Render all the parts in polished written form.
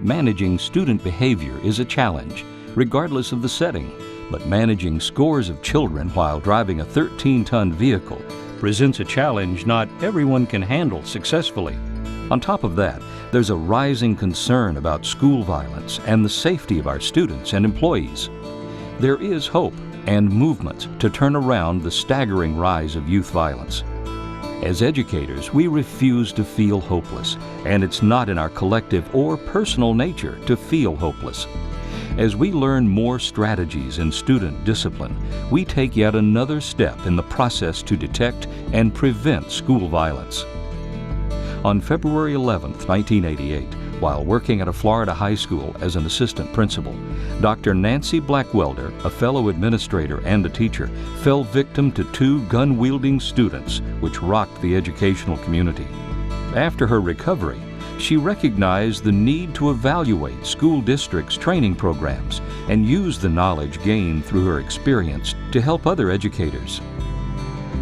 Managing student behavior is a challenge, regardless of the setting, but managing scores of children while driving a 13-ton vehicle presents a challenge not everyone can handle successfully. On top of that, there's a rising concern about school violence and the safety of our students and employees. There is hope and movement to turn around the staggering rise of youth violence. As educators, we refuse to feel hopeless, and it's not in our collective or personal nature to feel hopeless. As we learn more strategies in student discipline, we take yet another step in the process to detect and prevent school violence. On February 11, 1988, while working at a Florida high school as an assistant principal, Dr. Nancy Blackwelder, a fellow administrator and a teacher, fell victim to 2 gun-wielding students, which rocked the educational community. After her recovery, she recognized the need to evaluate school districts' training programs and use the knowledge gained through her experience to help other educators.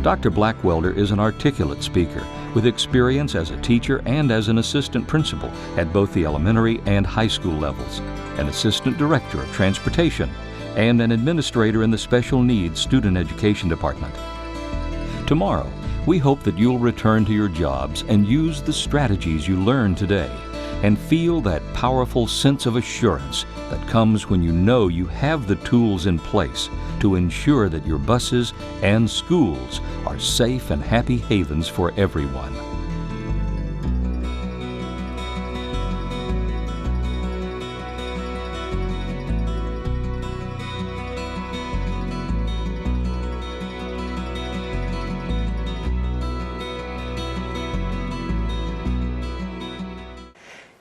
Dr. Blackwelder is an articulate speaker with experience as a teacher and as an assistant principal at both the elementary and high school levels, an assistant director of transportation, and an administrator in the special needs student education department. Tomorrow, we hope that you'll return to your jobs and use the strategies you learned today and feel that powerful sense of assurance that comes when you know you have the tools in place to ensure that your buses and schools are safe and happy havens for everyone.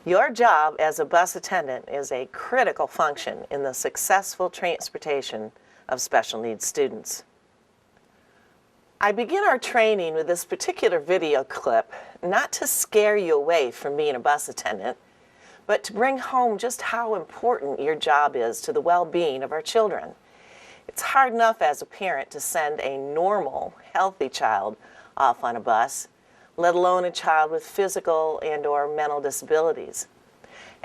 Your job as a bus attendant is a critical function in the successful transportation of special needs students. I begin our training with this particular video clip not to scare you away from being a bus attendant, but to bring home just how important your job is to the well-being of our children. It's hard enough as a parent to send a normal, healthy child off on a bus, let alone a child with physical and/or mental disabilities.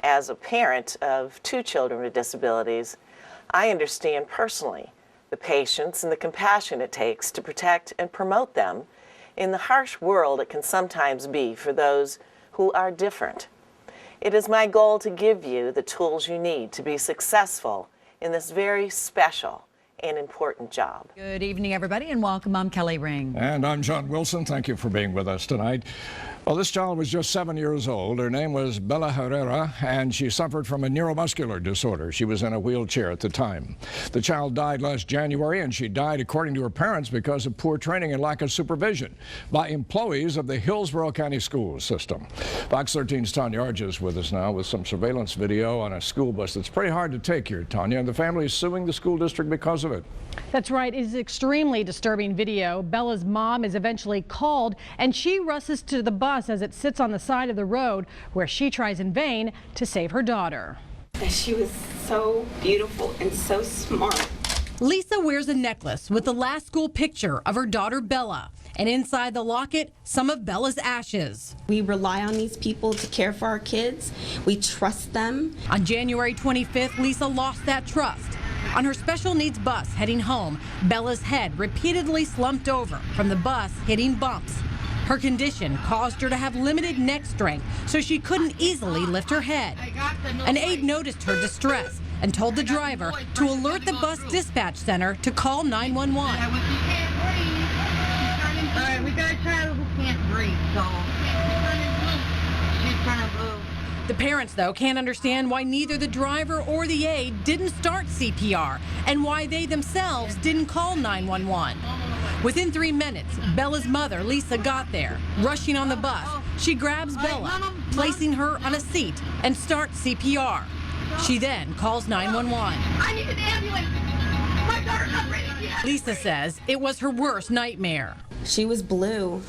As a parent of 2 children with disabilities, I understand personally the patience and the compassion it takes to protect and promote them in the harsh world it can sometimes be for those who are different. It is my goal to give you the tools you need to be successful in this very special and important job. Good evening, everybody, and welcome. I'm Kelly Ring. And I'm John Wilson. Thank you for being with us tonight. Well, this child was just 7 years old. Her name was Bella Herrera, and she suffered from a neuromuscular disorder. She was in a wheelchair at the time. The child died last January, and she died, according to her parents, because of poor training and lack of supervision by employees of the Hillsborough County School System. Fox 13's Tanya Arge is with us now with some surveillance video on a school bus that's pretty hard to take here, Tanya, and the family is suing the school district because of it. That's right. It's extremely disturbing video. Bella's mom is eventually called, and she rushes to the bus as it sits on the side of the road, where she tries in vain to save her daughter. She was so beautiful and so smart. Lisa wears a necklace with the last school picture of her daughter Bella, and inside the locket, some of Bella's ashes. We rely on these people to care for our kids. We trust them. On January 25th, Lisa lost that trust. On her special needs bus heading home, Bella's head repeatedly slumped over from the bus hitting bumps. Her condition caused her to have limited neck strength, so she couldn't easily lift her head. An aide noticed her distress and told the driver to alert the bus dispatch center to call 911. All right, we got a child who can't breathe, so she's turning blue. The parents, though, can't understand why neither the driver or the aide didn't start CPR and why they themselves didn't call 911. Within 3 minutes, Bella's mother, Lisa, got there. Rushing on the bus, she grabs Bella, placing her on a seat, and starts CPR. She then calls 911. I need an ambulance. My daughter's not ready yet. Lisa says it was her worst nightmare. She was blue,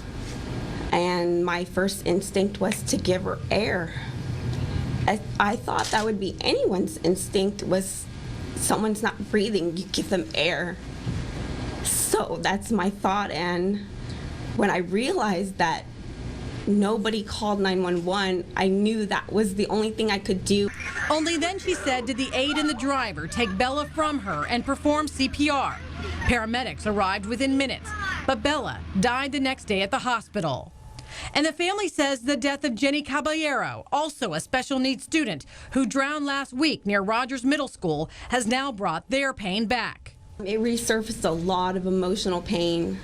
and my first instinct was to give her air. I thought that would be anyone's instinct, was someone's not breathing, you give them air. So that's my thought, and when I realized that nobody called 911. I knew that was the only thing I could do. Only then, she said, did the aide and the driver take Bella from her and perform CPR. Paramedics arrived within minutes, but Bella died the next day at the hospital. And the family says the death of Jenny Caballero, also a special needs student who drowned last week near Rogers Middle School, has now brought their pain back. It resurfaced a lot of emotional pain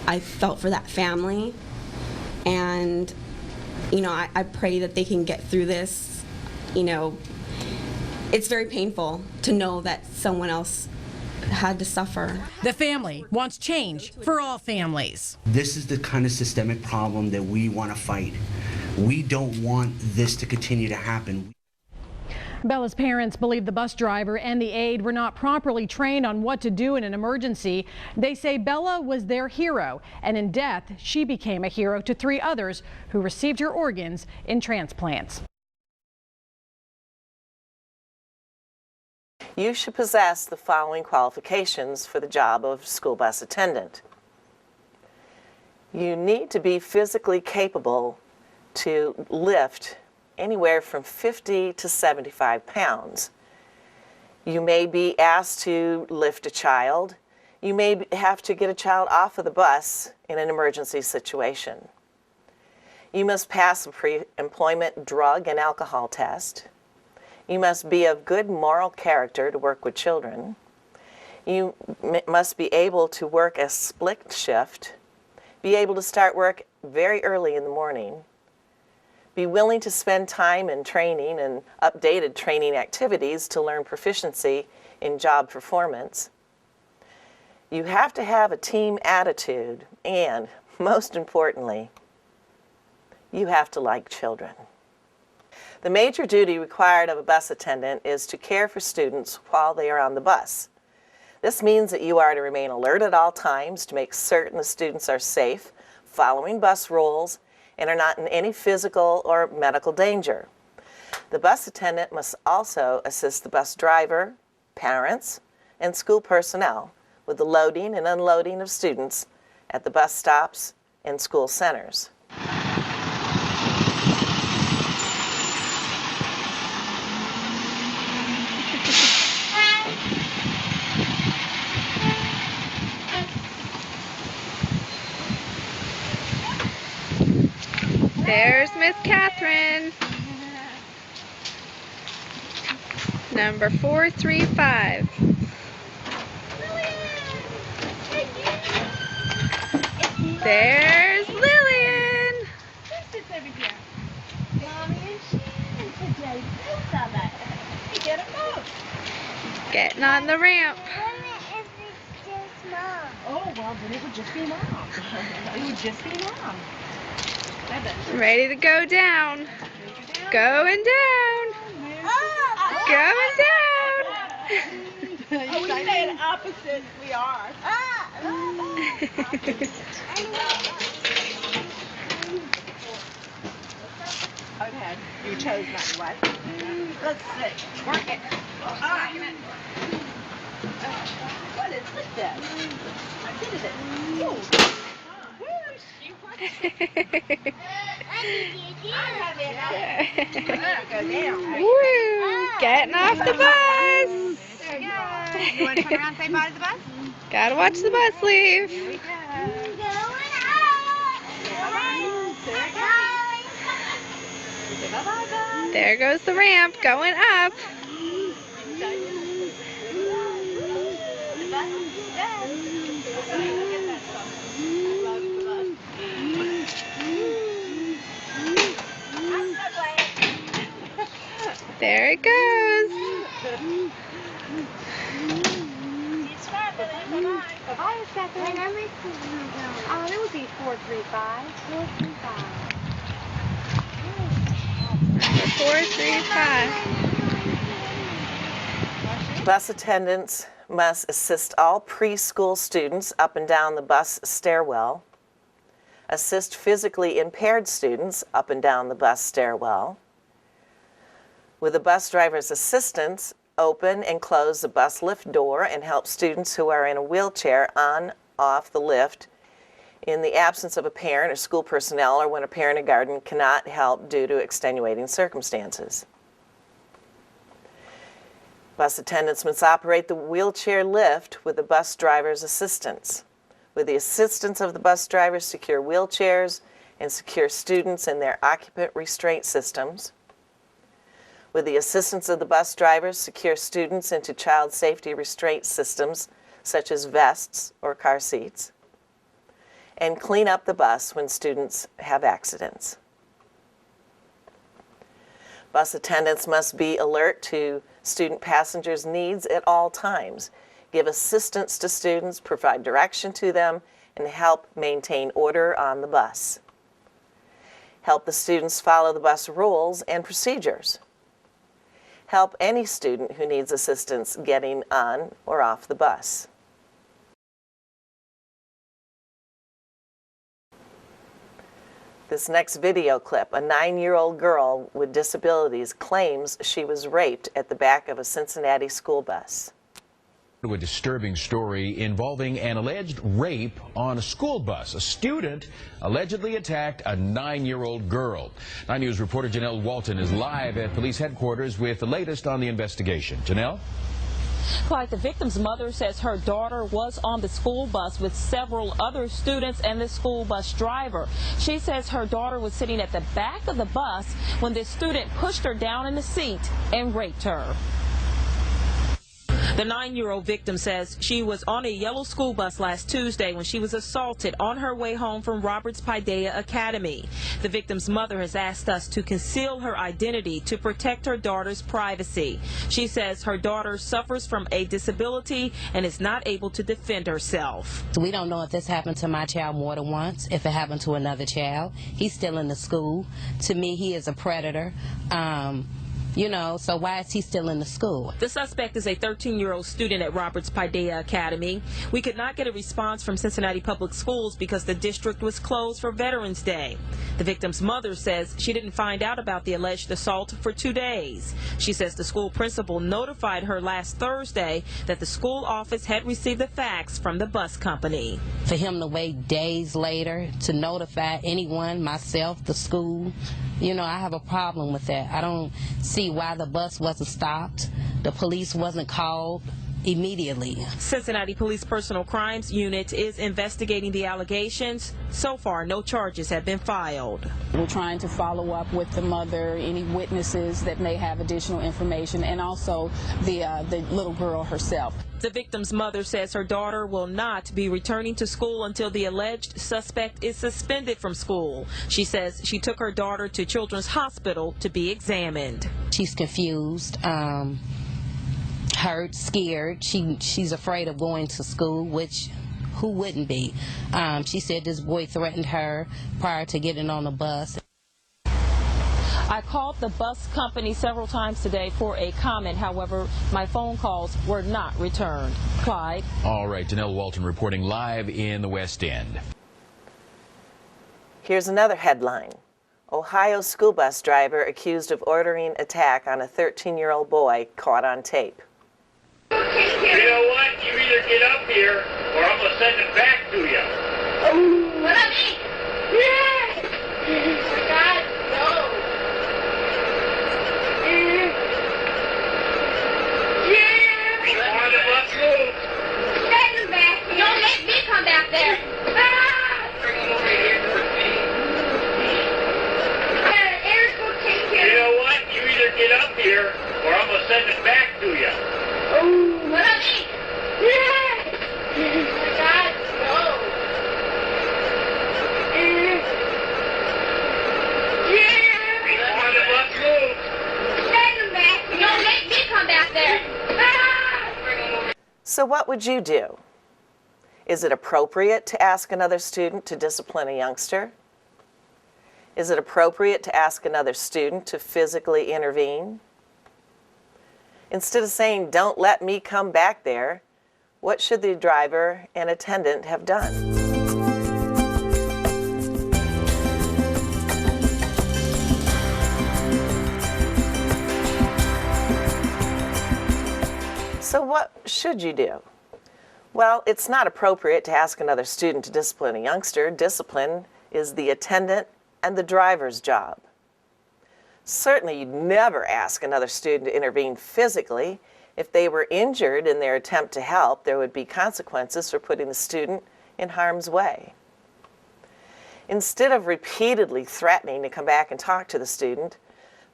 I felt for that family. And, you know, I pray that they can get through this. You know, it's very painful to know that someone else had to suffer. The family wants change for all families. This is the kind of systemic problem that we want to fight. We don't want this to continue to happen. Bella's parents believe the bus driver and the aide were not properly trained on what to do in an emergency. They say Bella was their hero, and in death, she became a hero to 3 others who received her organs in transplants. You should possess the following qualifications for the job of school bus attendant. You need to be physically capable to lift anywhere from 50 to 75 pounds. You may be asked to lift a child. You may have to get a child off of the bus in an emergency situation. You must pass a pre-employment drug and alcohol test. You must be of good moral character to work with children. You must be able to work a split shift, be able to start work very early in the morning, be willing to spend time in training and updated training activities to learn proficiency in job performance. You have to have a team attitude, and most importantly, you have to like children. The major duty required of a bus attendant is to care for students while they are on the bus. This means that you are to remain alert at all times to make certain the students are safe, following bus rules, and are not in any physical or medical danger. The bus attendant must also assist the bus driver, parents, and school personnel with the loading and unloading of students at the bus stops and school centers. There's Miss Catherine. Number 435. There's Lillian. Who sits over here? Mommy and Shannon today. Both of us. Hey, get them both. Getting on the ramp. What if it's just Mom? Oh, well, then it would just be Mom. It would just be Mom. Ready to go down. Going down. Going down. Oh, we said opposites. We are. Okay. You chose not what? Let's see. Work it. All right. What is this? What is it? Oh. Woo! Getting off the bus. There you go. You want to turn around and say bye to the bus? Gotta watch the bus leave. Here we go. Going out. Bye-bye. There goes the ramp going up. There it goes. Bye, Stephanie. My number is It would be 435. 435. 435. Bus attendants must assist all preschool students up and down the bus stairwell, assist physically impaired students up and down the bus stairwell. With the bus driver's assistance, open and close the bus lift door and help students who are in a wheelchair on, off the lift in the absence of a parent or school personnel, or when a parent or guardian cannot help due to extenuating circumstances. Bus attendants must operate the wheelchair lift with the bus driver's assistance. With the assistance of the bus driver, secure wheelchairs and secure students in their occupant restraint systems. With the assistance of the bus drivers, secure students into child safety restraint systems such as vests or car seats. And clean up the bus when students have accidents. Bus attendants must be alert to student passengers' needs at all times, give assistance to students, provide direction to them, and help maintain order on the bus. Help the students follow the bus rules and procedures. Help any student who needs assistance getting on or off the bus. This next video clip, a 9-year-old girl with disabilities claims she was raped at the back of a Cincinnati school bus. A disturbing story involving an alleged rape on a school bus. A student allegedly attacked a 9-year-old girl. 9 News reporter Janelle Walton is live at police headquarters with the latest on the investigation. Janelle? Clyde, the victim's mother says her daughter was on the school bus with several other students and the school bus driver. She says her daughter was sitting at the back of the bus when this student pushed her down in the seat and raped her. The 9-year-old victim says she was on a yellow school bus last Tuesday when she was assaulted on her way home from Roberts Paideia Academy. The victim's mother has asked us to conceal her identity to protect her daughter's privacy. She says her daughter suffers from a disability and is not able to defend herself. We don't know if this happened to my child more than once, if it happened to another child. He's still in the school. To me, he is a predator. You know, so why is he still in the school? The suspect is a 13-year-old student at Roberts Paideia Academy. We could not get a response from Cincinnati Public Schools because the district was closed for Veterans Day. The victim's mother says she didn't find out about the alleged assault for 2 days. She says the school principal notified her last Thursday that the school office had received the fax from the bus company. For him to wait days later to notify anyone, myself, the school, you know, I have a problem with that. I don't see why the bus wasn't stopped, the police wasn't called immediately. Cincinnati Police Personal Crimes Unit is investigating the allegations. So far, no charges have been filed. We're trying to follow up with the mother, any witnesses that may have additional information, and also the little girl herself. The victim's mother says her daughter will not be returning to school until the alleged suspect is suspended from school. She says she took her daughter to Children's Hospital to be examined. She's confused, hurt, scared. She's afraid of going to school, which who wouldn't be? She said this boy threatened her prior to getting on the bus. I called the bus company several times today for a comment. However, my phone calls were not returned. Clyde? All right, Janelle Walton reporting live in the West End. Here's another headline. Ohio school bus driver accused of ordering attack on a 13-year-old boy caught on tape. You know what? You either get up here or I'm going to send it back to you. Oh, what I mean? Yeah! Oh my God, no. Come on, let's move. Send him back. Don't make me come back there. Bring him over here to me. Eric will take care. You know what? You either get up here or I'm going to send it back to you. Oh, what I mean? Yeah! Oh my God, no. Come on, let's move. Send him back. Don't make me come back there. So what would you do? Is it appropriate to ask another student to discipline a youngster? Is it appropriate to ask another student to physically intervene? Instead of saying, "Don't let me come back there," what should the driver and attendant have done? So what should you do? Well, it's not appropriate to ask another student to discipline a youngster. Discipline is the attendant and the driver's job. Certainly, you'd never ask another student to intervene physically. If they were injured in their attempt to help, there would be consequences for putting the student in harm's way. Instead of repeatedly threatening to come back and talk to the student,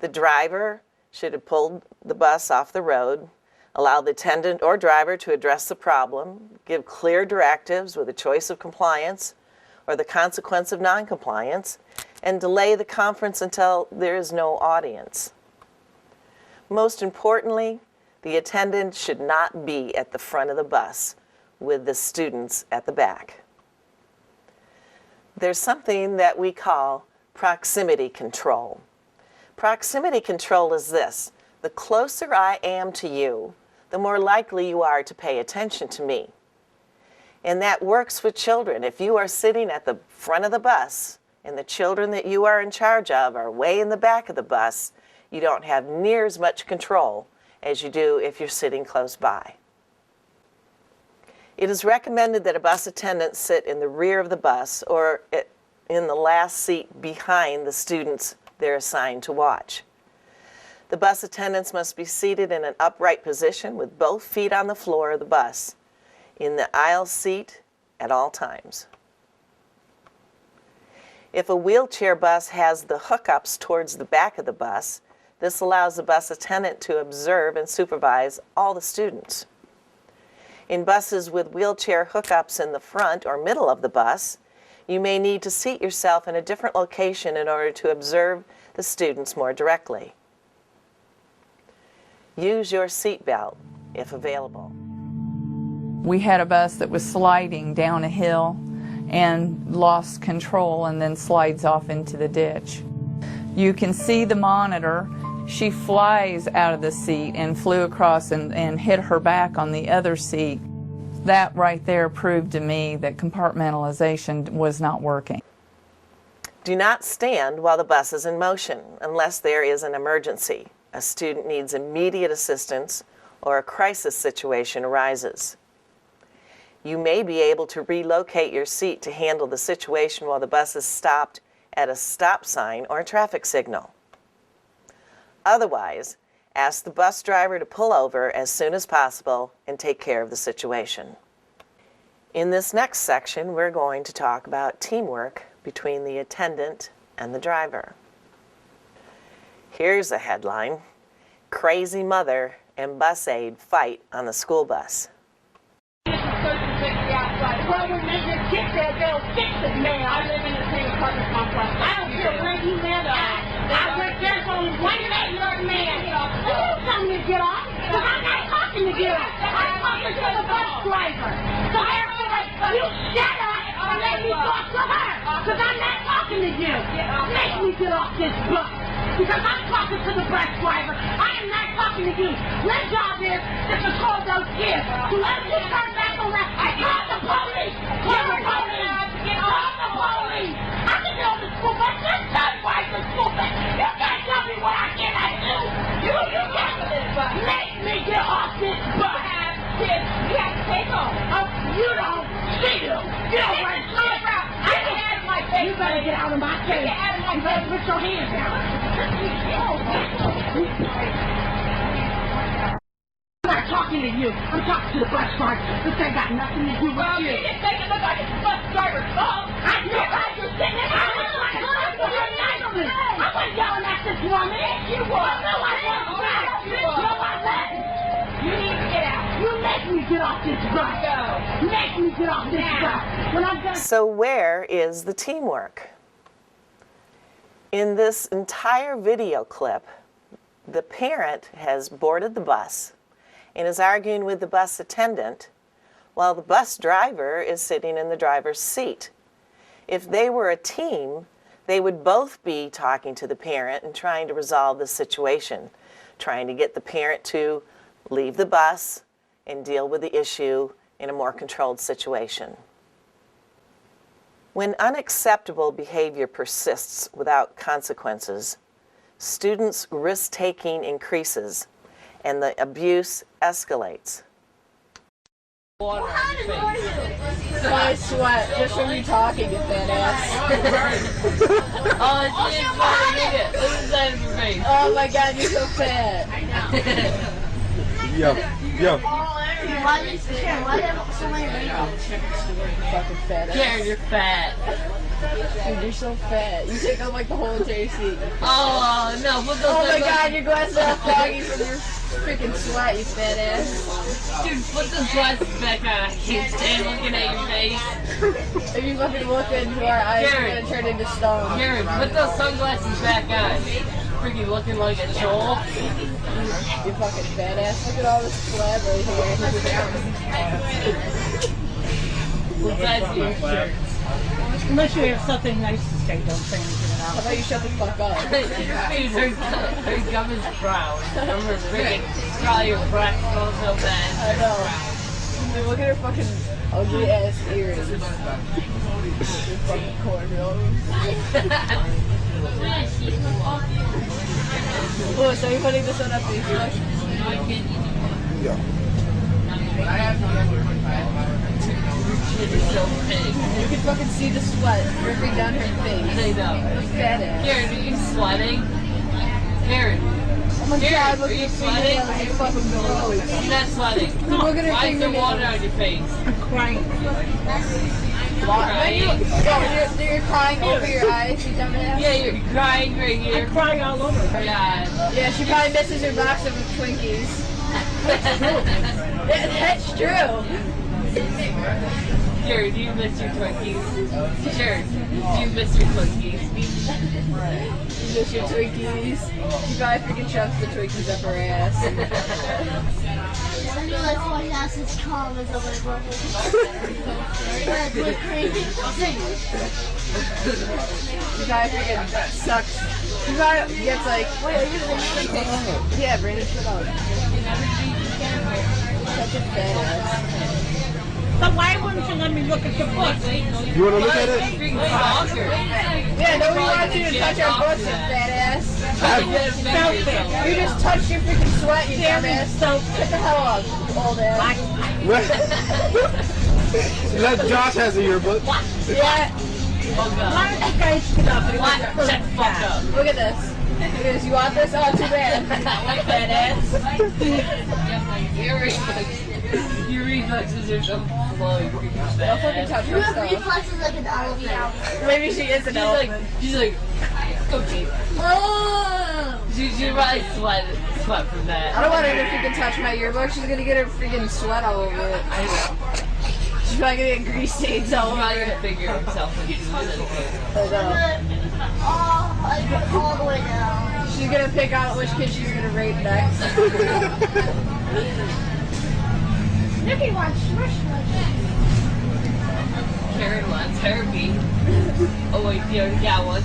the driver should have pulled the bus off the road, allow the attendant or driver to address the problem, give clear directives with a choice of compliance or the consequence of noncompliance, and delay the conference until there is no audience. Most importantly, the attendant should not be at the front of the bus with the students at the back. There's something that we call proximity control. Proximity control is this: the closer I am to you, the more likely you are to pay attention to me. And that works with children. If you are sitting at the front of the bus and the children that you are in charge of are way in the back of the bus, you don't have near as much control as you do if you're sitting close by. It is recommended that a bus attendant sit in the rear of the bus or in the last seat behind the students they're assigned to watch. The bus attendants must be seated in an upright position with both feet on the floor of the bus, in the aisle seat at all times. If a wheelchair bus has the hookups towards the back of the bus, this allows the bus attendant to observe and supervise all the students. In buses with wheelchair hookups in the front or middle of the bus, you may need to seat yourself in a different location in order to observe the students more directly. Use your seat belt if available. We had a bus that was sliding down a hill and lost control and then slides off into the ditch. You can see the monitor. She flies out of the seat and flew across and hit her back on the other seat. That right there proved to me that compartmentalization was not working. Do not stand while the bus is in motion unless there is an emergency, a student needs immediate assistance, or a crisis situation arises. You may be able to relocate your seat to handle the situation while the bus is stopped at a stop sign or a traffic signal. Otherwise, ask the bus driver to pull over as soon as possible and take care of the situation. In this next section, we're going to talk about teamwork between the attendant and the driver. Here's a headline: Crazy Mother and Bus Aide Fight on the School Bus. Well, when they just get there, they'll fix it, man. I live in the same apartment complex. I don't care where you live at. I went there from one young man. You don't tell me to get off, because I'm not talking to get off. I'm talking to the bus driver. So therefore, you shut up and let me talk to her, because I'm not talking to you. Make me get off this bus, because I'm talking to the bus driver. I am not talking to you. Your job is to control those kids. Whoever you turn back around, I call the police. Call the police. Call the police. I can get on the school bus. Just tell me why the school bus. You can't tell me what I cannot do. You got to make me get off this bus. Kids, you have to take off. You don't see them. You don't want to see them. I can have my face. You better get out of my face. You better put your hands down. I'm not talking to you. I'm talking to the bus driver. This ain't got nothing to do with you. You just make it look like it's the bus driver's fault. I know how you're sitting there. I wasn't yelling at this woman. Yes, you were. No, I wasn't. No, I wasn't. You need to get out. You make me get off this bus. Go. Make me get off this bus. When I'm done. So where is the teamwork? In this entire video clip, the parent has boarded the bus and is arguing with the bus attendant while the bus driver is sitting in the driver's seat. If they were a team, they would both be talking to the parent and trying to resolve the situation, trying to get the parent to leave the bus and deal with the issue in a more controlled situation. When unacceptable behavior persists without consequences, students' risk-taking increases and the abuse escalates. Water on your face. My sweat, just from you talking, you fat ass. Oh, it's funny, look at it. Look inside of your face. Oh my god, you're so fat. Yo. Why do you have so many wrinkles? Fucking fat ass. Karen, you're fat. Dude, you're so fat. You take up like the whole entire seat. Oh, no. Put those Oh my sunglasses- god, your glasses are all foggy from your freaking sweat, you fat ass. Dude, put those glasses back on. I can't stand looking at your face. If you fucking look into our eyes, Karen. you're gonna turn into stone. Karen, put those sunglasses back on. Freaking looking like a troll. You fucking fat ass. Look at all this sweat right here. What's that your shirt? Unless you have something nice to say, don't say anything How else. about you shut the fuck up? Dude, her gum is brown. I'm freaking probably your breath smells so bad. I know. Dude, look at her fucking ugly ass ears. Your fucking cornrows. Oh, so you're putting this on up to you? Yeah. So big. You can fucking see the sweat dripping down her face. I know. Fat ass. Karen, are you sweating? Karen. Oh my Karen, god, look are at you your sweating? fingernails. You're fucking gross. You're not sweating. Look at her Why is there fingernails. water on your face? I'm crying. You're crying over your eyes, you dumbass. Yeah, you're crying right here. I cry all over. Yeah. Yeah, she probably misses her box of Twinkies. That's true. Sure, do you miss your Twinkies? Sure. Do you miss your Twinkies? You miss your Twinkies. She probably freaking shoves the Twinkies up her ass. I realize my ass is calm as a liberal. We're crazy. She probably freaking sucks. She probably gets like, wait, are you Brandon? Yeah, Brandon, shut up. Such a fat ass. So why wouldn't you let me look at your books? You want to look at it? Yeah, nobody wants you to touch our books, you fat ass. You just touched your freaking sweat, you dumbass. So get the hell up, old ass. Let Josh has a yearbook. Yeah. Why don't you guys get up and Shut the fuck up. Look at this. Look at this. You want this? Oh, too bad. Fat ass. Your reflexes are so slow. Don't fucking touch You her have stuff. reflexes like an elephant. Maybe she is an elephant. She's like, okay. Oh! She probably sweat from that. I don't want her to freaking touch my yearbook. She's gonna get her freaking sweat all over it. I know. She's probably gonna get grease stains all She's over probably it. gonna figure himself into the I know. Oh, I got all the way down. She's gonna pick out which kid she's gonna rape next. Nicky wants smush Karen wants herpes. Oh wait, you already got one.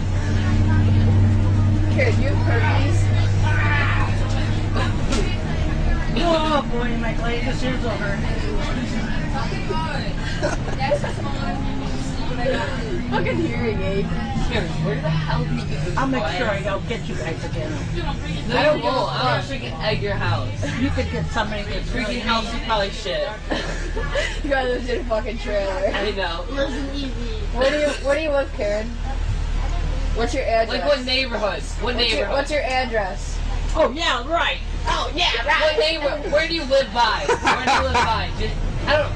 Karen, you have herpes? oh boy, my latest is over. Fucking hearing aid. Karen, where the hell do you get this I'll make glass? sure I don't get you guys again. No, I don't go. I'm freaking at your house. You could get somebody Your that's freaking house is probably shit. You guys live in a fucking trailer. I know. Listen easy. Where do you live, Karen? What's your address? Like what neighborhood? What neighborhood? What's your address? Oh yeah, right. Oh yeah, right. What neighborhood? Where do you live by? Where do you live by? Just, I don't.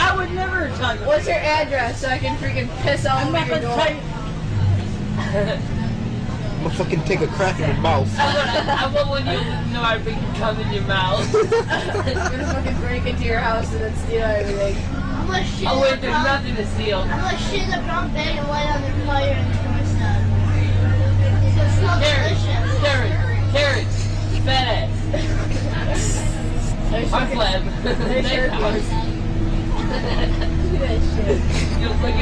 I would never tell you. What's your address so I can freaking piss all I'm over not your gonna door? tell you. I'm gonna fucking take a crack in your mouth. I want when you know I bring cum in your mouth. I'm gonna fucking break into your house and then steal everything. I'm gonna shit Oh in wait, the there's brown- nothing to steal. I'm gonna shit in the brown bag and light on the fire and kill myself. So it smells delicious. Karen, fat ass. I'm Fleb. There's herpes. Look at that shit. You look like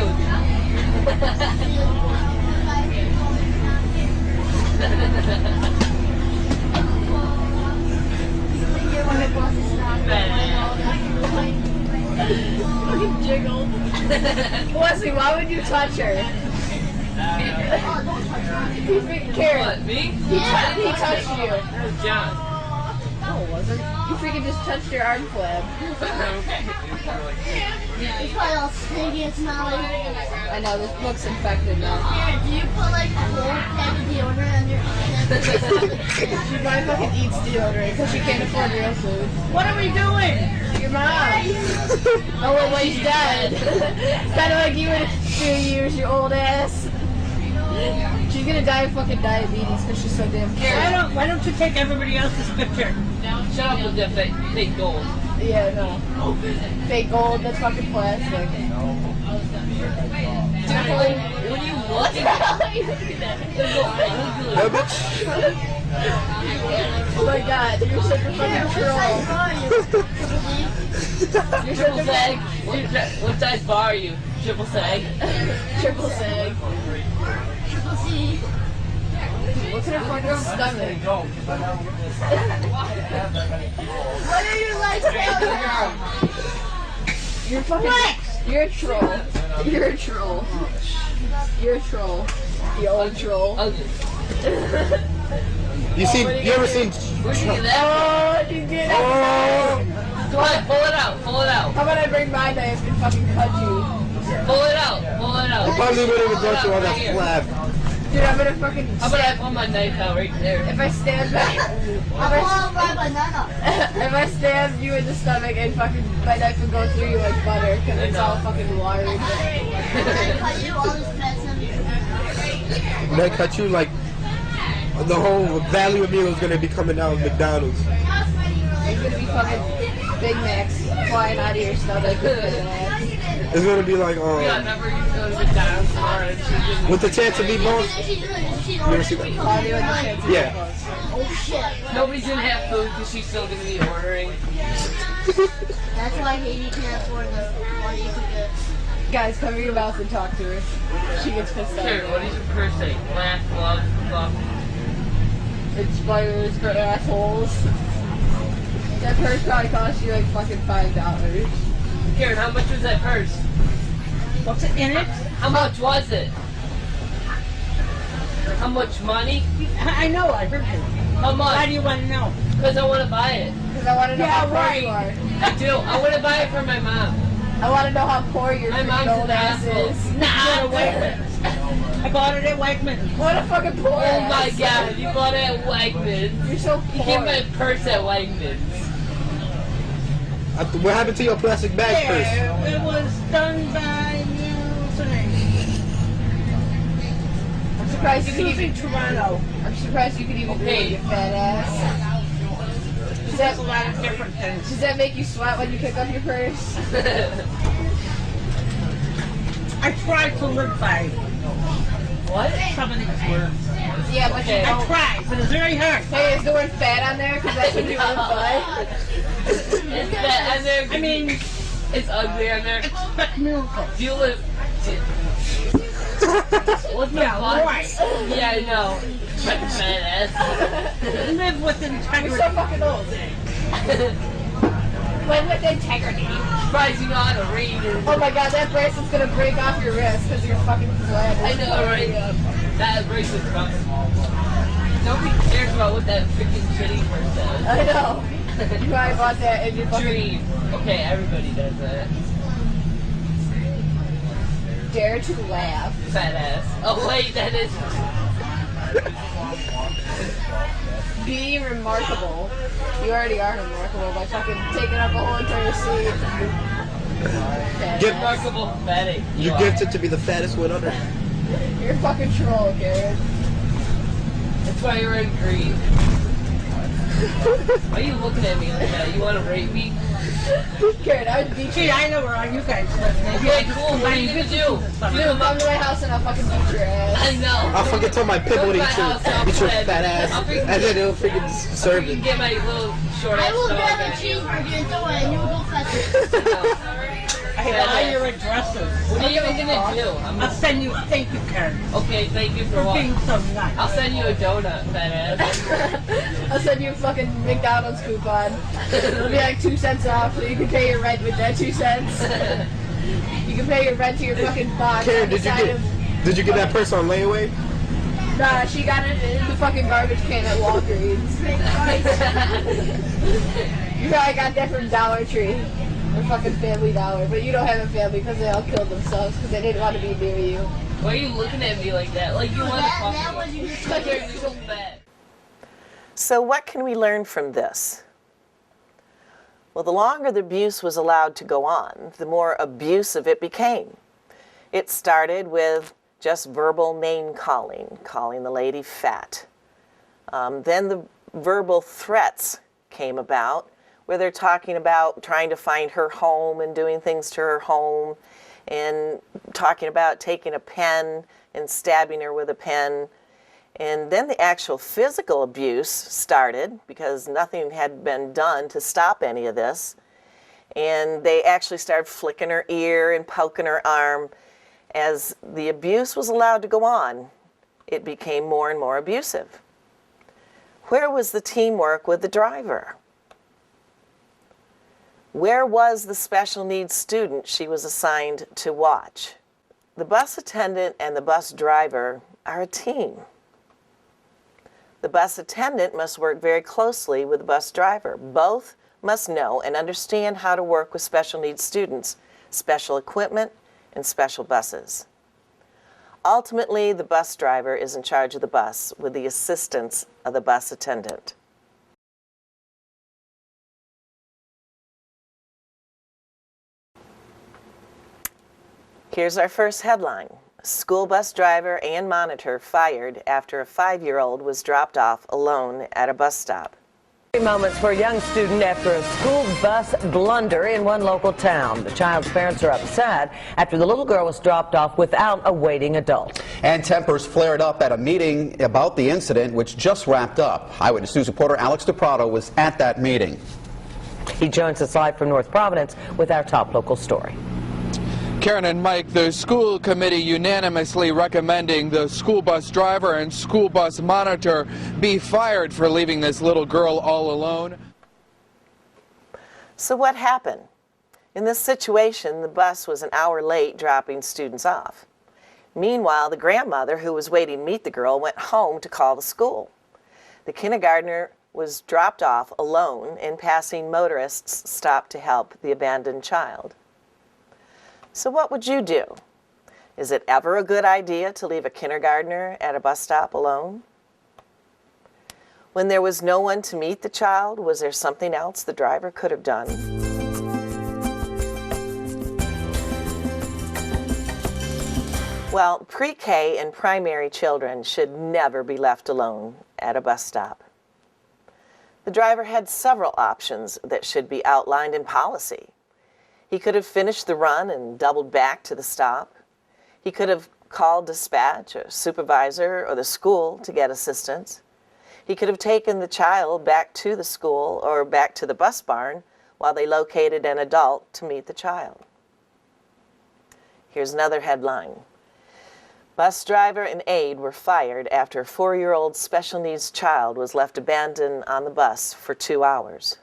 Fucking jiggled. Wesley, why would you touch her? Karen. What, me? Yeah. He touched you. John. No, it wasn't. You freaking just touched your arm flab. It's probably all stinky and smelly. I know, this looks infected now. Yeah, do you put like a whole pack of deodorant on your She probably fucking eats deodorant because she can't afford real food. What are we doing? Your mom. Oh, well, she's dead. Kind of like you in a few years, you old ass. She's gonna die of fucking diabetes because she's so damn cute. Why don't you take everybody else's picture? Shut up with that fake gold. Yeah, no. Fake gold, that's fucking plastic. Dude, what are you looking at? That bitch. Oh my god, you're such a fucking troll. You're Triple sag. What size bar are you? Triple sag. Triple sag. Triple C. Look at her fucking stomach. What are your legs doing? You're fucking. You're a troll. You're a troll. You're a troll. You old troll. You ever seen? Oh, you did it. Oh. Come on, pull it out. Pull it out. How about I bring my knife and fucking cut you? Pull it out. Pull it out. I probably wouldn't even go through all that Right flab. Dude, I'm gonna fucking. How about I pull my knife out right there? If I stand back. If I stab you in the stomach and fucking my knife will go through you like butter because it's all fucking large. When I cut you, like the whole value of meal is gonna be coming out of McDonald's. There's gonna be fucking Big Macs flying out of your stomach. It's gonna be like Yeah, remember you go to McDonald's tomorrow and she's with the chance of meatballs. You ever see that? Yeah. Oh shit. Nobody's gonna have food because she's still gonna be ordering. That's why Haiti can't afford the money you can get. Guys, cover your mouth and talk to her. She gets pissed off. Here, what does your purse say? Laugh, love, fuck. Inspires for assholes. That purse probably cost you like fucking $5. Karen, how much was that purse? What's in it? How much was it? How much money? I know, I heard you. How much? Why do you want to know? Because I want to buy it. Because I want to know how poor you are. I do. I want to buy it for my mom. I want to know how poor your My mom's old an ass asshole. is. Nah, I bought it at Wegmans. What a fucking poor Oh ass. my god, you bought it at Wegmans. You're so You poor. get my purse at Wegmans. What happened to your plastic bag purse? It was done by I'm surprised you could Susie even. Toronto. I'm surprised you could even do it, you fat ass. There's a lot of different things. Does that make you sweat when you pick up your purse? I try to live by What? some of these words. Yeah, but you I don't. try, but it's very hard. Hey, is the word fat on there? Because that's what you live by. It's bad on there. I mean, It's ugly on there. expect miracles. Do you live? What's the Yeah, fuck? right. Yeah, I know. Fat ass. Live with integrity. You're so fucking old. Live with integrity. Surprised you know how to read. Oh my god, that bracelet's gonna break off your wrist because you're fucking flat. I know, right? That bracelet's coming. Nobody cares about what that freaking shitty person says. I know. You probably bought that in your fucking Dream. Okay, everybody does that. dare to laugh. Fat ass. Oh wait, that is. Be remarkable. You already are remarkable by fucking taking up a whole entire seat. Remarkable fatty. You're gifted to be the fattest one under. You're a fucking troll, Karen. That's why you're in green. Why are you looking at me like that? You want to rape me? Karen, I would beat you. Gee, I know where all you guys live. Okay, cool. What are you gonna do? You come to my house and I'll fucking beat your ass. I know. I'll fucking tell my pit bull to eat your fat ass, and then it'll freaking serve You it. can get my little short I ass will dog grab a at you. cheeseburger and throw it and you will go fetch it. I have all your addresses. What are you even gonna do? I'll send you a thank you card. Okay, thank you for For what? being so nice. I'll send you a donut, fat ass. I'll send you a fucking McDonald's coupon. It'll be like 2 cents off, so you can pay your rent with that 2 cents. You can pay your rent to your fucking box. Karen, on the did you side get of- that purse on layaway? Nah, she got it in the fucking garbage can at Walgreens. You probably got that from Dollar Tree or fucking Family Dollar, but you don't have a family because they all killed themselves because they didn't want to be near you. Why are you looking at me like that? Like you want to fuck me? You're so bad. So what can we learn from this? Well, the longer the abuse was allowed to go on, the more abusive it became. It started with just verbal name-calling, calling the lady fat. Then the verbal threats came about, where they're talking about trying to find her home and doing things to her home, and talking about taking a pen and stabbing her with a pen. And then the actual physical abuse started because nothing had been done to stop any of this. And they actually started flicking her ear and poking her arm. As the abuse was allowed to go on, it became more and more abusive. Where was the teamwork with the driver? Where was the special needs student she was assigned to watch? The bus attendant and the bus driver are a team. The bus attendant must work very closely with the bus driver. Both must know and understand how to work with special needs students, special equipment, and special buses. Ultimately, the bus driver is in charge of the bus with the assistance of the bus attendant. Here's our first headline. School bus driver and monitor fired after a 5-year-old was dropped off alone at a bus stop. Moments for a young student after a school bus blunder in one local town. The child's parents are upset after the little girl was dropped off without a waiting adult. And tempers flared up at a meeting about the incident, which just wrapped up. Eyewitness News reporter Alex DePrado was at that meeting. He joins us live from North Providence with our top local story. Karen and Mike, the school committee unanimously recommending the school bus driver and school bus monitor be fired for leaving this little girl all alone. So what happened? In this situation, the bus was an hour late dropping students off. Meanwhile, the grandmother who was waiting to meet the girl went home to call the school. The kindergartner was dropped off alone, and passing motorists stopped to help the abandoned child. So what would you do? Is it ever a good idea to leave a kindergartner at a bus stop alone? When there was no one to meet the child, was there something else the driver could have done? Well, pre-K and primary children should never be left alone at a bus stop. The driver had several options that should be outlined in policy. He could have finished the run and doubled back to the stop. He could have called dispatch or supervisor or the school to get assistance. He could have taken the child back to the school or back to the bus barn while they located an adult to meet the child. Here's another headline. Bus driver and aide were fired after a 4-year-old special needs child was left abandoned on the bus for 2 hours.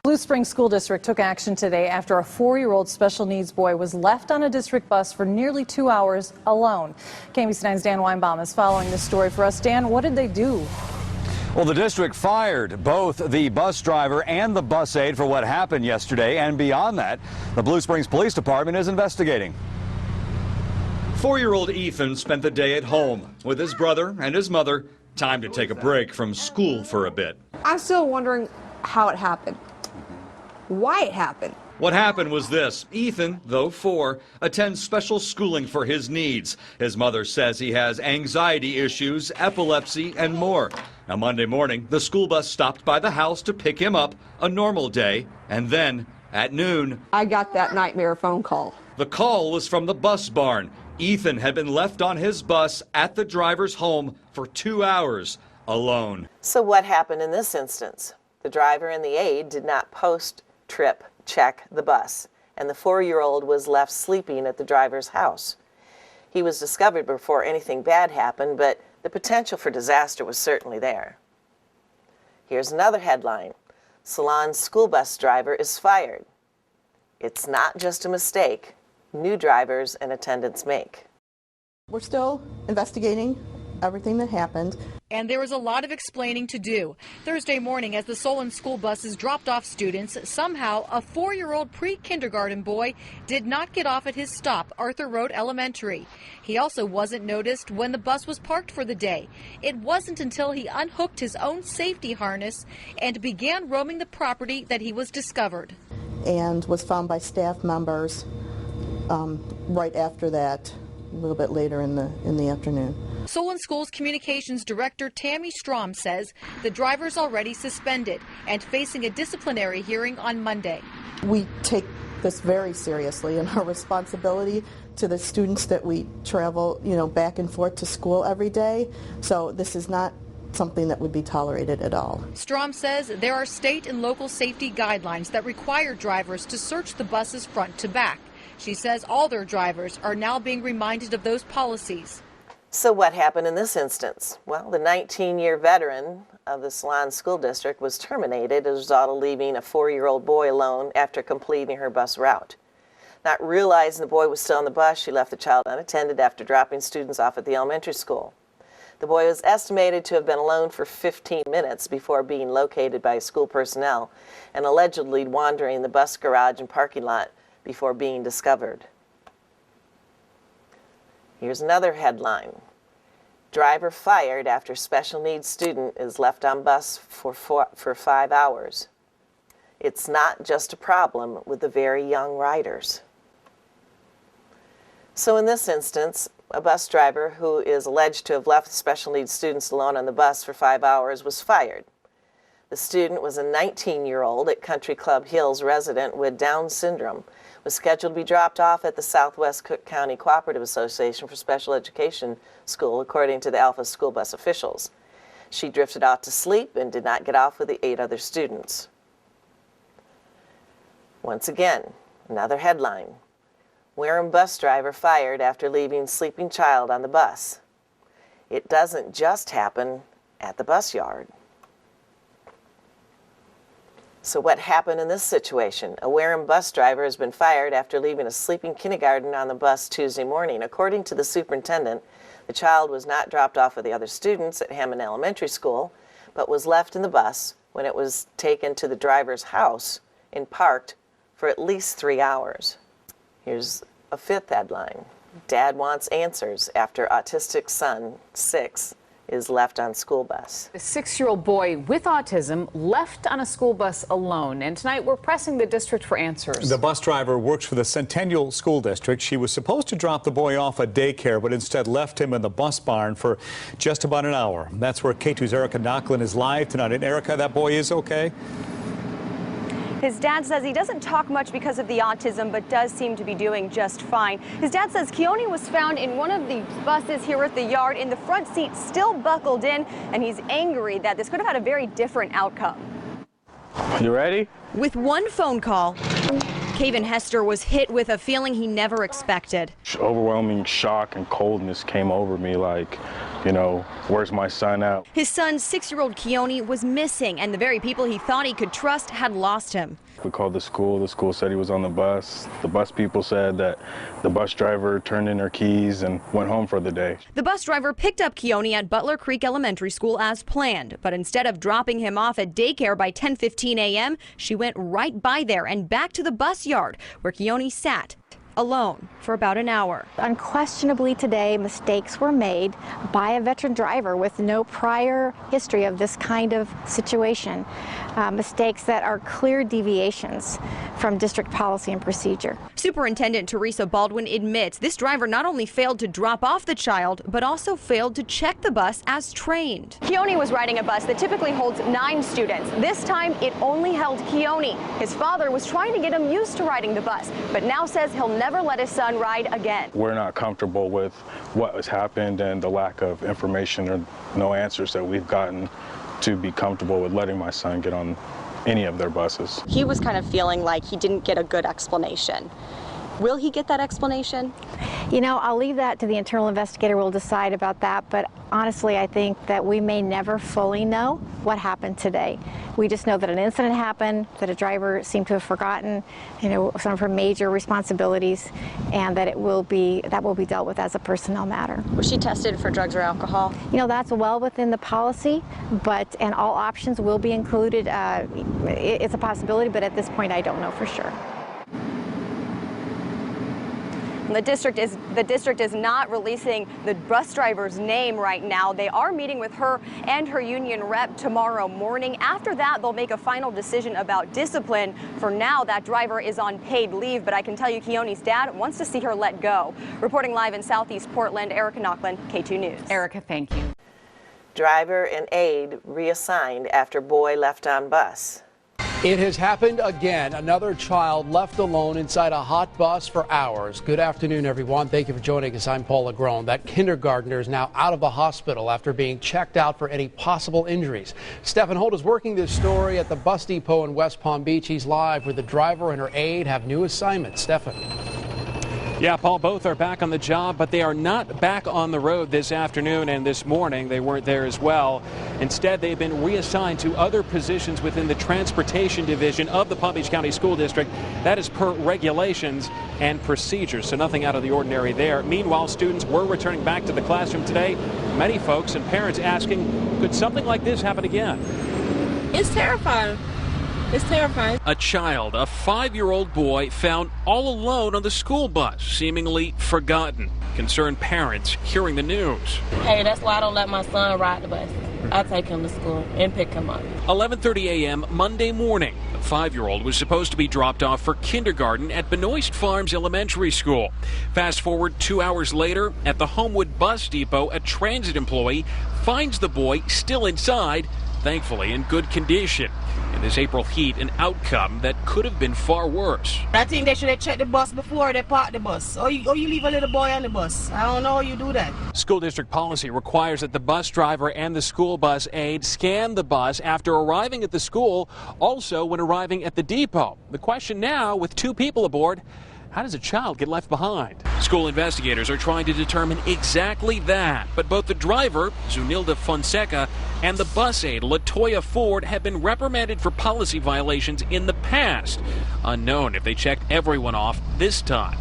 Blue Springs School District took action today after a 4-year-old special needs boy was left on a district bus for nearly 2 hours alone. KBC9's Dan Weinbaum is following this story for us. Dan, what did they do? Well, the district fired both the bus driver and the bus aide for what happened yesterday, and beyond that, the Blue Springs Police Department is investigating. 4-year-old Ethan spent the day at home with his brother and his mother. Time to take a break from school for a bit. I'm still wondering how it happened. Why it happened. What happened was this. Ethan, though 4, attends special schooling for his needs. His mother says he has anxiety issues, epilepsy, and more. Now, Monday morning, the school bus stopped by the house to pick him up, a normal day, and then, at noon, I got that nightmare phone call. The call was from the bus barn. Ethan had been left on his bus at the driver's home for 2 hours, alone. So what happened in this instance? The driver and the aide did not post-trip check the bus, and the 4-year-old was left sleeping at the driver's house. He was discovered before anything bad happened, but the potential for disaster was certainly there. Here's another headline. Salon's school bus driver is fired. It's not just a mistake new drivers and attendants make. We're still investigating everything that happened. And there was a lot of explaining to do. Thursday morning, as the Solon school buses dropped off students, somehow a 4-year-old pre-kindergarten boy did not get off at his stop, Arthur Road Elementary. He also wasn't noticed when the bus was parked for the day. It wasn't until he unhooked his own safety harness and began roaming the property that he was discovered. And was found by staff members right after that, a little bit later in the afternoon. Solon Schools Communications Director Tammy Strom says the driver's already suspended and facing a disciplinary hearing on Monday. We take this very seriously, and our responsibility to the students that we travel, back and forth to school every day. So this is not something that would be tolerated at all. Strom says there are state and local safety guidelines that require drivers to search the bus's front to back. She says all their drivers are now being reminded of those policies. So what happened in this instance? Well, the 19-year veteran of the Solon School District was terminated as a result of leaving a 4-year-old boy alone after completing her bus route. Not realizing the boy was still on the bus, she left the child unattended after dropping students off at the elementary school. The boy was estimated to have been alone for 15 minutes before being located by school personnel and allegedly wandering the bus garage and parking lot before being discovered. Here's another headline. Driver fired after special needs student is left on bus for 5 hours. It's not just a problem with the very young riders. So in this instance, a bus driver who is alleged to have left special needs students alone on the bus for 5 hours was fired. The student was a 19-year-old at Country Club Hills resident with Down syndrome, was scheduled to be dropped off at the Southwest Cook County Cooperative Association for Special Education School, according to the Alpha school bus officials. She drifted off to sleep and did not get off with the 8 other students. Once again, another headline. Wareham bus driver fired after leaving sleeping child on the bus. It doesn't just happen at the bus yard. So what happened in this situation? A Wareham bus driver has been fired after leaving a sleeping kindergarten on the bus Tuesday morning. According to the superintendent, the child was not dropped off with the other students at Hammond Elementary School, but was left in the bus when it was taken to the driver's house and parked for at least 3 hours. Here's a 5th headline. Dad wants answers after autistic son, 6, is left on school bus. A 6-year-old boy with autism left on a school bus alone, and tonight we're pressing the district for answers. The bus driver works for the Centennial School District. She was supposed to drop the boy off at daycare, but instead left him in the bus barn for just about an hour. That's where K2's Erica Knocklin is live tonight. And Erica, that boy is okay? His dad says he doesn't talk much because of the autism, but does seem to be doing just fine. His dad says Keone was found in one of the buses here at the yard in the front seat, still buckled in, and he's angry that this could have had a very different outcome. You ready? With one phone call, Kaven Hester was hit with a feeling he never expected. Overwhelming shock and coldness came over me, like, where's my son at? His son, 6-year-old Keone, was missing, and the very people he thought he could trust had lost him. We called the school said he was on the bus. The bus people said that the bus driver turned in her keys and went home for the day. The bus driver picked up Keone at Butler Creek Elementary School as planned, but instead of dropping him off at daycare by 10:15 a.m., she went right by there and back to the bus yard where Keone sat alone for about an hour. Unquestionably today, mistakes were made by a veteran driver with no prior history of this kind of situation. Mistakes that are clear deviations from district policy and procedure. Superintendent Teresa Baldwin admits this driver not only failed to drop off the child, but also failed to check the bus as trained. Keone was riding a bus that typically holds 9 students. This time, it only held Keone. His father was trying to get him used to riding the bus, but now says he'll never let his son ride again. We're not comfortable with what has happened and the lack of information or no answers that we've gotten to be comfortable with letting my son get on any of their buses. He was kind of feeling like he didn't get a good explanation. Will he get that explanation? You know, I'll leave that to the internal investigator. We'll decide about that, but honestly, I think that we may never fully know what happened today. We just know that an incident happened, that a driver seemed to have forgotten, some of her major responsibilities, and that that will be dealt with as a personnel matter. Was she tested for drugs or alcohol? You know, that's well within the policy, and all options will be included. It's a possibility, but at this point, I don't know for sure. The district is not releasing the bus driver's name right now. They are meeting with her and her union rep tomorrow morning. After that, they'll make a final decision about discipline. For now, that driver is on paid leave, but I can tell you Keone's dad wants to see her let go. Reporting live in Southeast Portland, Erica Knocklin, K2 News. Erica, thank you. Driver and aide reassigned after boy left on bus. It has happened again. Another child left alone inside a hot bus for hours. Good afternoon, everyone. Thank you for joining us. I'm Paul Agrone. That kindergartner is now out of the hospital after being checked out for any possible injuries. Stephen Holt is working this story at the bus depot in West Palm Beach. He's live where the driver and her aide have new assignments. Stephen. Yeah, Paul, both are back on the job, but they are not back on the road this afternoon and this morning. They weren't there as well. Instead, they've been reassigned to other positions within the transportation division of the Palm Beach County School District. That is per regulations and procedures, so nothing out of the ordinary there. Meanwhile, students were returning back to the classroom today. Many folks and parents asking, could something like this happen again? It's terrifying. It's terrifying. A child, a 5-year-old boy, found all alone on the school bus, seemingly forgotten. Concerned parents hearing the news. Hey, that's why I don't let my son ride the bus. I take him to school and pick him up. 11:30 a.m. Monday morning. The 5-year-old was supposed to be dropped off for kindergarten at Benoist Farms Elementary School. Fast forward 2 hours later, at the Homewood Bus Depot, a transit employee finds the boy still inside, thankfully in good condition. In this April heat, an outcome that could have been far worse. I think they should have checked the bus before they park the bus. Or you leave a little boy on the bus. I don't know how you do that. School district policy requires that the bus driver and the school bus aide scan the bus after arriving at the school, also when arriving at the depot. The question now, with 2 people aboard, how does a child get left behind? School investigators are trying to determine exactly that. But both the driver, Zunilda Fonseca, and the bus aide, Latoya Ford, have been reprimanded for policy violations in the past. Unknown if they checked everyone off this time.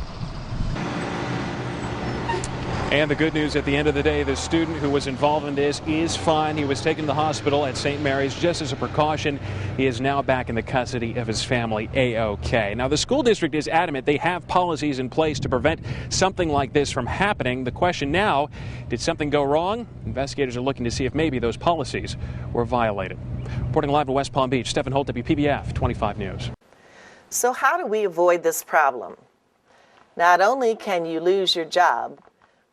And the good news at the end of the day, the student who was involved in this is fine. He was taken to the hospital at St. Mary's just as a precaution. He is now back in the custody of his family, A-OK. Now, the school district is adamant they have policies in place to prevent something like this from happening. The question now, did something go wrong? Investigators are looking to see if maybe those policies were violated. Reporting live in West Palm Beach, Stephen Holt, WPBF 25 News. So how do we avoid this problem? Not only can you lose your job,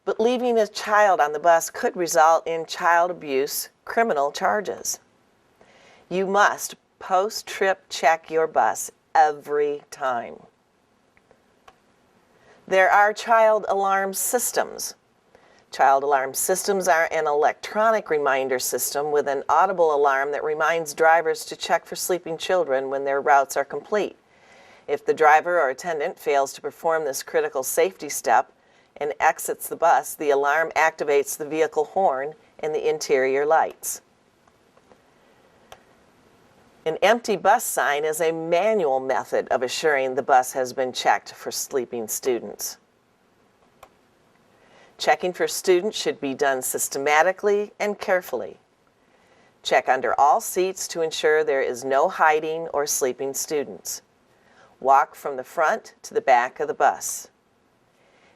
but leaving a child on the bus could result in child abuse criminal charges. You must post-trip check your bus every time. There are child alarm systems. Child alarm systems are an electronic reminder system with an audible alarm that reminds drivers to check for sleeping children when their routes are complete. If the driver or attendant fails to perform this critical safety step and exits the bus, the alarm activates the vehicle horn and the interior lights. An empty bus sign is a manual method of assuring the bus has been checked for sleeping students. Checking for students should be done systematically and carefully. Check under all seats to ensure there is no hiding or sleeping students. Walk from the front to the back of the bus.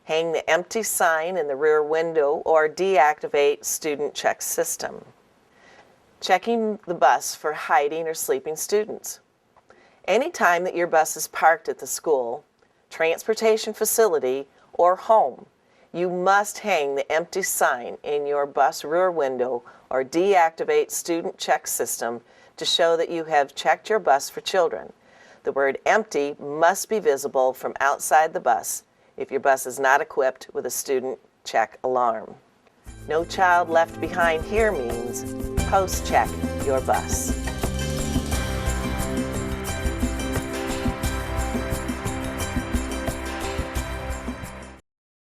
Hang the empty sign in the rear window or deactivate student check system. Checking the bus for hiding or sleeping students. Anytime that your bus is parked at the school, transportation facility, or home, you must hang the empty sign in your bus rear window or deactivate student check system to show that you have checked your bus for children. The word empty must be visible from outside the bus if your bus is not equipped with a student check alarm. No child left behind here means post-check your bus.